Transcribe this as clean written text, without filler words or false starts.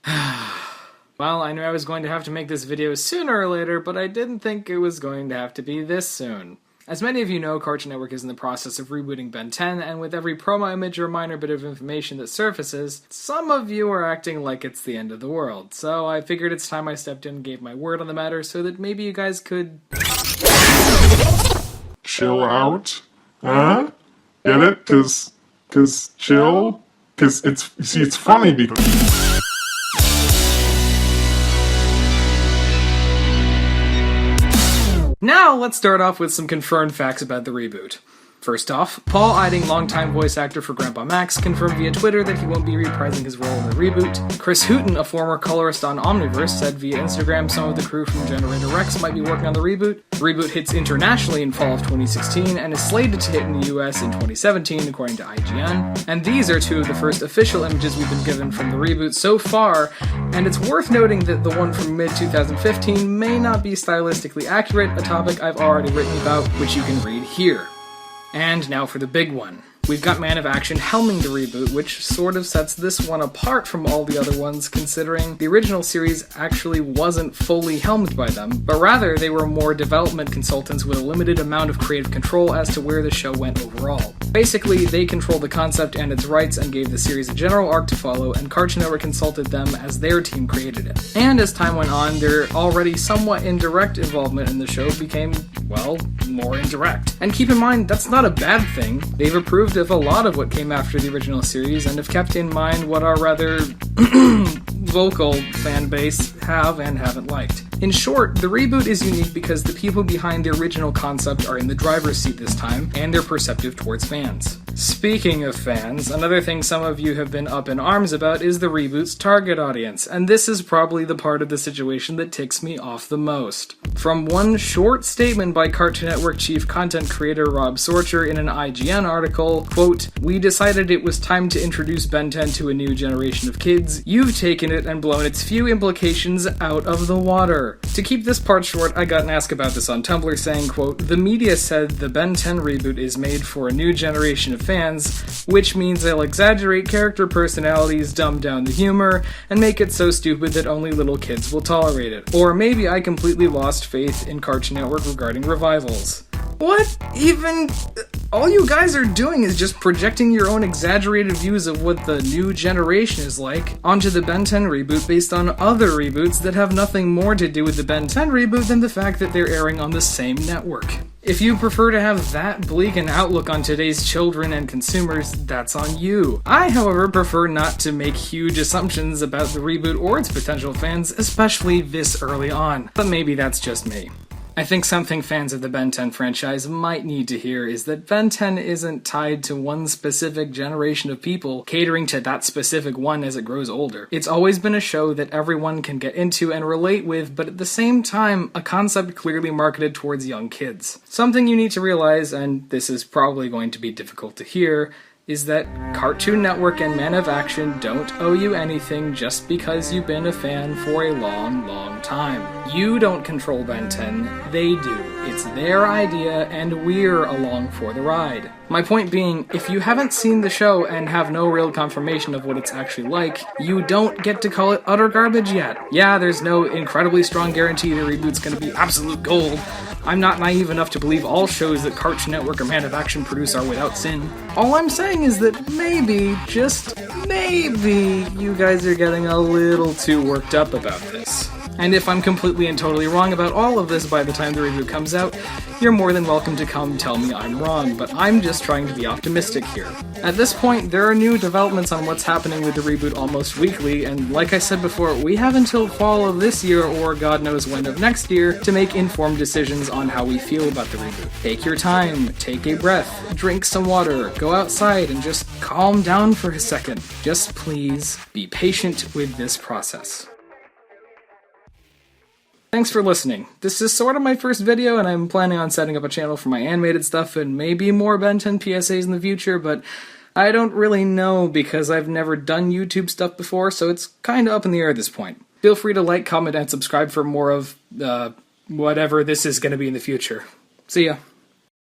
Well, I knew I was going to have to make this video sooner or later, but I didn't think it was going to have to be this soon. As many of you know, Cartoon Network is in the process of rebooting Ben 10, and with every promo image or minor bit of information that surfaces, some of you are acting like it's the end of the world. So I figured it's time I stepped in and gave my word on the matter so that maybe you guys could... chill out? Huh? Get it? Cause chill? Cause it's funny because... Now, let's start off with some confirmed facts about the reboot. First off, Paul Eiding, longtime voice actor for Grandpa Max, confirmed via Twitter that he won't be reprising his role in the reboot. Chris Hooten, a former colorist on Omniverse, said via Instagram some of the crew from Generator Rex might be working on the reboot. The reboot hits internationally in fall of 2016 and is slated to hit in the US in 2017, according to IGN. And these are two of the first official images we've been given from the reboot so far, and it's worth noting that the one from mid-2015 may not be stylistically accurate, a topic I've already written about, which you can read here. And now for the big one. We've got Man of Action helming the reboot, which sort of sets this one apart from all the other ones, considering the original series actually wasn't fully helmed by them, but rather they were more development consultants with a limited amount of creative control as to where the show went overall. Basically, they controlled the concept and its rights and gave the series a general arc to follow, and Cartoon Network consulted them as their team created it. And as time went on, their already somewhat indirect involvement in the show became, well, more indirect. And keep in mind, that's not a bad thing. They've approved of a lot of what came after the original series and have kept in mind what our rather vocal fan base have and haven't liked. In short, the reboot is unique because the people behind the original concept are in the driver's seat this time, and they're perceptive towards fans. Speaking of fans, another thing some of you have been up in arms about is the reboot's target audience, and this is probably the part of the situation that ticks me off the most. From one short statement by Cartoon Network chief content creator Rob Sorcher in an IGN article, quote, "We decided it was time to introduce Ben 10 to a new generation of kids. You've taken it and blown its few implications out of the water." To keep this part short, I got an ask about this on Tumblr saying, quote, "The media said the Ben 10 reboot is made for a new generation of fans, which means they'll exaggerate character personalities, dumb down the humor, and make it so stupid that only little kids will tolerate it. Or maybe I completely lost faith in Cartoon Network regarding revivals." What even? All you guys are doing is just projecting your own exaggerated views of what the new generation is like onto the Ben 10 reboot based on other reboots that have nothing more to do with the Ben 10 reboot than the fact that they're airing on the same network. If you prefer to have that bleak an outlook on today's children and consumers, that's on you. I, however, prefer not to make huge assumptions about the reboot or its potential fans, especially this early on. But maybe that's just me. I think something fans of the Ben 10 franchise might need to hear is that Ben 10 isn't tied to one specific generation of people, catering to that specific one as it grows older. It's always been a show that everyone can get into and relate with, but at the same time, a concept clearly marketed towards young kids. Something you need to realize, and this is probably going to be difficult to hear, is that Cartoon Network and Man of Action don't owe you anything just because you've been a fan for a long, long time. You don't control Ben 10, they do. It's their idea, and we're along for the ride. My point being, if you haven't seen the show and have no real confirmation of what it's actually like, you don't get to call it utter garbage yet. Yeah, there's no incredibly strong guarantee the reboot's gonna be absolute gold. I'm not naive enough to believe all shows that Cartoon Network or Man of Action produce are without sin. All I'm saying is that maybe, just maybe, you guys are getting a little too worked up about this. And if I'm completely and totally wrong about all of this by the time the review comes out, you're more than welcome to come tell me I'm wrong, but I'm just trying to be optimistic here. At this point, there are new developments on what's happening with the reboot almost weekly, and like I said before, we have until fall of this year or God knows when of next year to make informed decisions on how we feel about the reboot. Take your time, take a breath, drink some water, go outside and just calm down for a second. Just please be patient with this process. Thanks for listening. This is sort of my first video, and I'm planning on setting up a channel for my animated stuff and maybe more Ben 10 PSAs in the future, but I don't really know because I've never done YouTube stuff before, so it's kinda up in the air at this point. Feel free to like, comment, and subscribe for more of, whatever this is gonna be in the future. See ya.